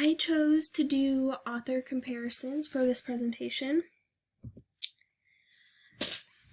I chose to do author comparisons for this presentation.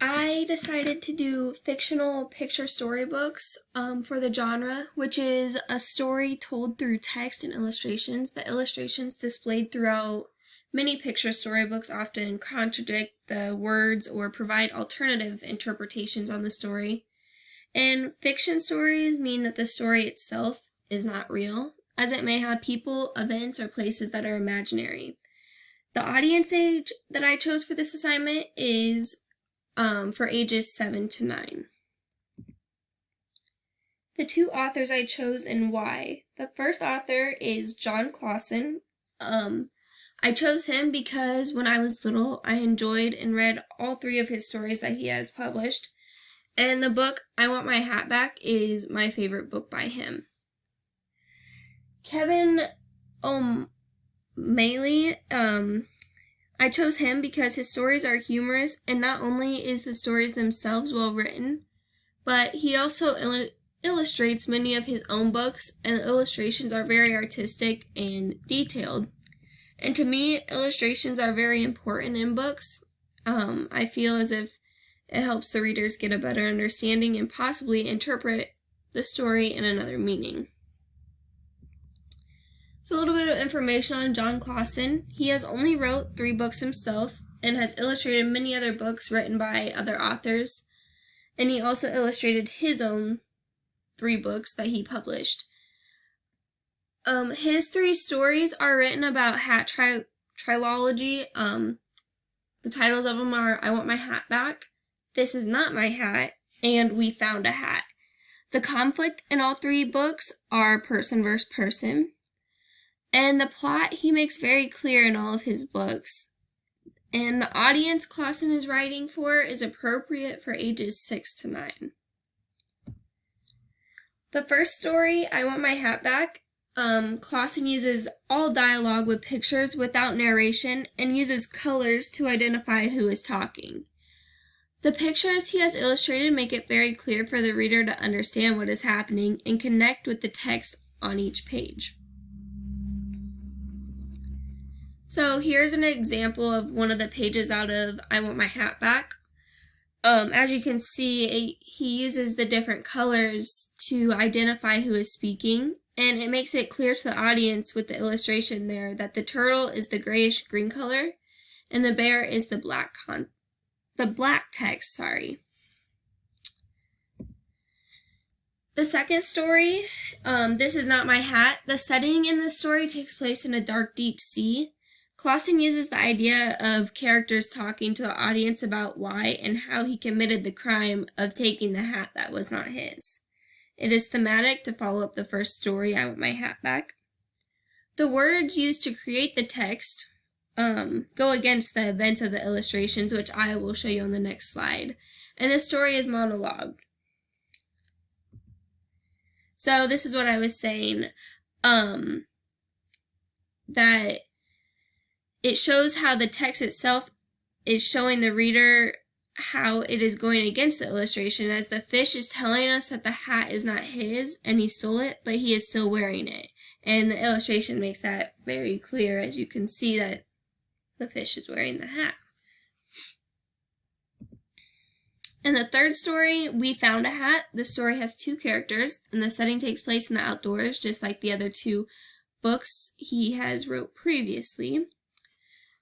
I decided to do fictional picture storybooks for the genre, which is a story told through text and illustrations. The illustrations displayed throughout many picture storybooks often contradict the words or provide alternative interpretations on the story. And fiction stories mean that the story itself is not real, as it may have people, events, or places that are imaginary. The audience age that I chose for this assignment is for ages 7 to 9. The two authors I chose and why. The first author is Jon Klassen. I chose him because when I was little, I enjoyed and read all 3 of his stories that he has published. And the book, I Want My Hat Back, is my favorite book by him. Kevin O'Malley, I chose him because his stories are humorous, and not only is the stories themselves well written, but he also illustrates many of his own books, and the illustrations are very artistic and detailed. And to me, illustrations are very important in books. I feel as if it helps the readers get a better understanding and possibly interpret the story in another meaning. So a little bit of information on Jon Klassen. He has only wrote 3 books himself and has illustrated many other books written by other authors. And he also illustrated his own 3 books that he published. His 3 stories are written about hat trilogy. The titles of them are I Want My Hat Back, This Is Not My Hat, and We Found a Hat. The conflict in all 3 books are person versus person. And the plot he makes very clear in all of his books. And the audience Klassen is writing for is appropriate for ages 6 to 9. The first story, I Want My Hat Back, Klassen uses all dialogue with pictures without narration and uses colors to identify who is talking. The pictures he has illustrated make it very clear for the reader to understand what is happening and connect with the text on each page. So here's an example of one of the pages out of I Want My Hat Back. As you can see, he uses the different colors to identify who is speaking, and it makes it clear to the audience with the illustration there that the turtle is the grayish green color, and the bear is the black text. The second story, This Is Not My Hat. The setting in this story takes place in a dark, deep sea. Klassen uses the idea of characters talking to the audience about why and how he committed the crime of taking the hat that was not his. It is thematic to follow up the first story, I Want My Hat Back. The words used to create the text go against the events of the illustrations, which I will show you on the next slide. And the story is monologued. So this is what I was saying, that it shows how the text itself is showing the reader how it is going against the illustration, as the fish is telling us that the hat is not his and he stole it, but he is still wearing it. And the illustration makes that very clear, as you can see that the fish is wearing the hat. In the third story, We Found a Hat. The story has 2 characters, and the setting takes place in the outdoors, just like the other 2 books he has wrote previously.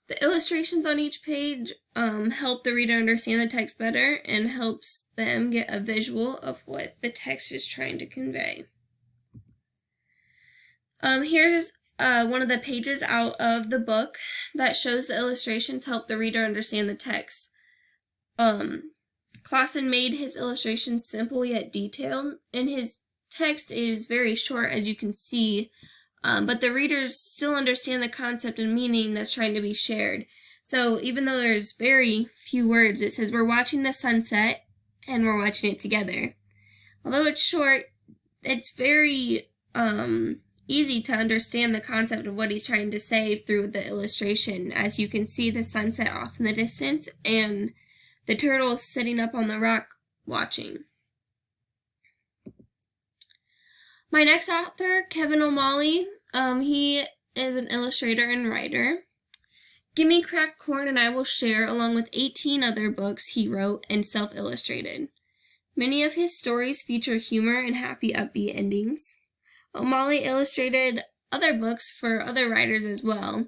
The illustrations on each page help the reader understand the text better and helps them get a visual of what the text is trying to convey. Here's one of the pages out of the book that shows the illustrations help the reader understand the text. Klassen made his illustrations simple yet detailed, and his text is very short, as you can see. But the readers still understand the concept and meaning that's trying to be shared. So even though there's very few words, it says we're watching the sunset and we're watching it together. Although it's short, it's very easy to understand the concept of what he's trying to say through the illustration, as you can see the sunset off in the distance and the turtle sitting up on the rock watching. My next author, Kevin O'Malley, he is an illustrator and writer. Gimme Cracked Corn and I Will Share, along with 18 other books he wrote and self-illustrated. Many of his stories feature humor and happy, upbeat endings. O'Malley illustrated other books for other writers as well.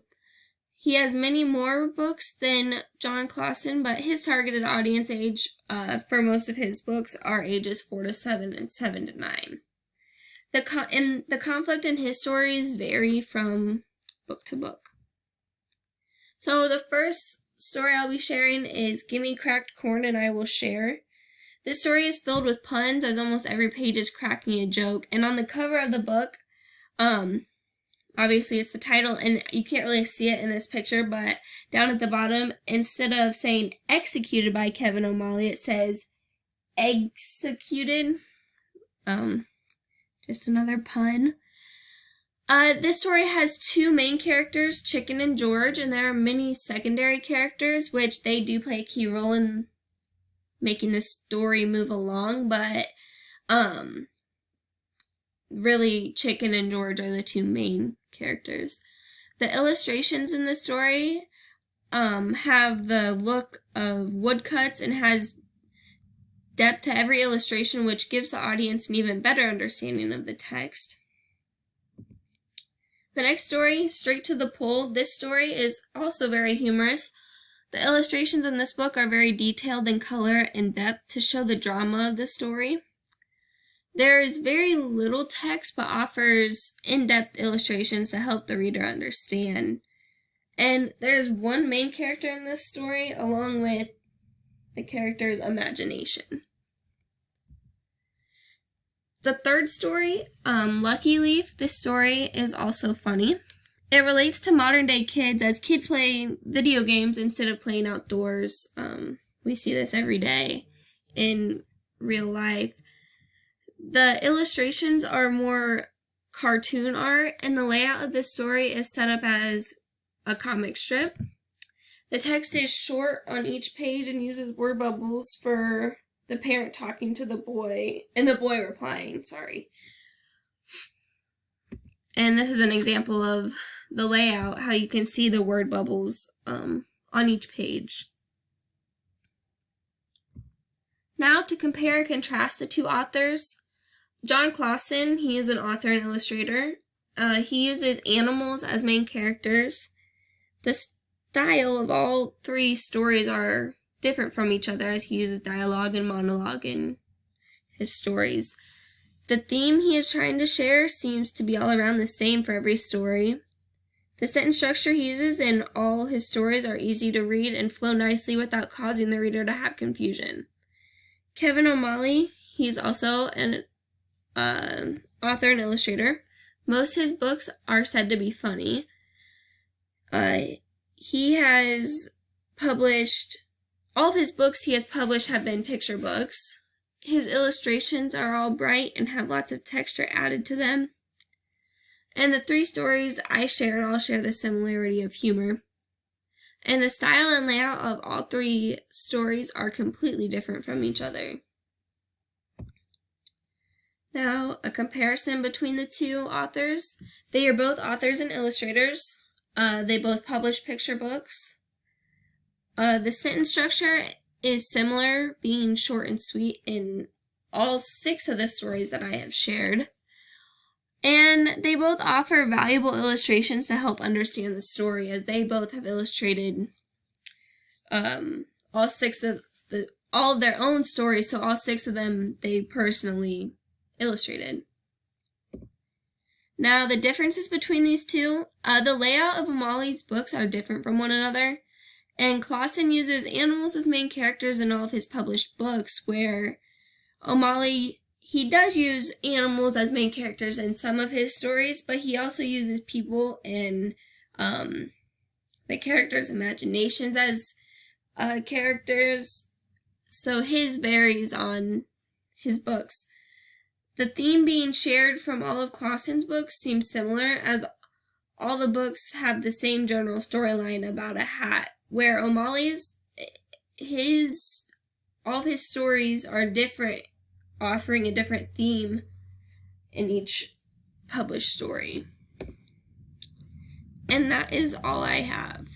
He has many more books than Jon Klassen, but his targeted audience age for most of his books are ages 4 to 7 and 7 to 9. The conflict in his stories vary from book to book. So the first story I'll be sharing is Gimme Cracked Corn and I Will Share. This story is filled with puns, as almost every page is cracking a joke. And on the cover of the book, obviously it's the title, and you can't really see it in this picture, but down at the bottom, instead of saying executed by Kevin O'Malley, it says executed. Just another pun. This story has two main characters, Chicken and George, and there are many secondary characters, which they do play a key role in making the story move along, but really Chicken and George are the two main characters. The illustrations in the story have the look of woodcuts and has depth to every illustration, which gives the audience an even better understanding of the text. The next story, Straight to the Pole. This story is also very humorous. The illustrations in this book are very detailed in color and depth to show the drama of the story. There is very little text, but offers in-depth illustrations to help the reader understand. And there's one main character in this story, along with the character's imagination. The third story, Lucky Leaf. This story is also funny. It relates to modern day kids as kids play video games instead of playing outdoors. We see this every day in real life. The illustrations are more cartoon art, and the layout of this story is set up as a comic strip. The text is short on each page and uses word bubbles for the parent talking to the boy, and the boy replying, And this is an example of the layout, how you can see the word bubbles on each page. Now to compare and contrast the two authors, Jon Klassen, he is an author and illustrator. He uses animals as main characters. The style of all three stories are different from each other, as he uses dialogue and monologue in his stories. The theme he is trying to share seems to be all around the same for every story. The sentence structure he uses in all his stories are easy to read and flow nicely without causing the reader to have confusion. Kevin O'Malley, he's also an author and illustrator. Most of his books are said to be funny. He has published all of his books he has published have been picture books. His illustrations are all bright and have lots of texture added to them. And the three stories I shared all share the similarity of humor. And the style and layout of all three stories are completely different from each other. Now, a comparison between the two authors. They are both authors and illustrators. They both publish picture books. The sentence structure is similar, being short and sweet in all 6 of the stories that I have shared. And they both offer valuable illustrations to help understand the story, as they both have illustrated all 6 of all of their own stories, so all 6 of them they personally illustrated. Now, the differences between these two, the layout of O'Malley's books are different from one another. And Klassen uses animals as main characters in all of his published books, where O'Malley, he does use animals as main characters in some of his stories, but he also uses people and the characters' imaginations as characters. So his varies on his books. The theme being shared from all of Klassen's books seems similar, as all the books have the same general storyline about a hat, where O'Malley's, all of his stories are different, offering a different theme in each published story. And that is all I have.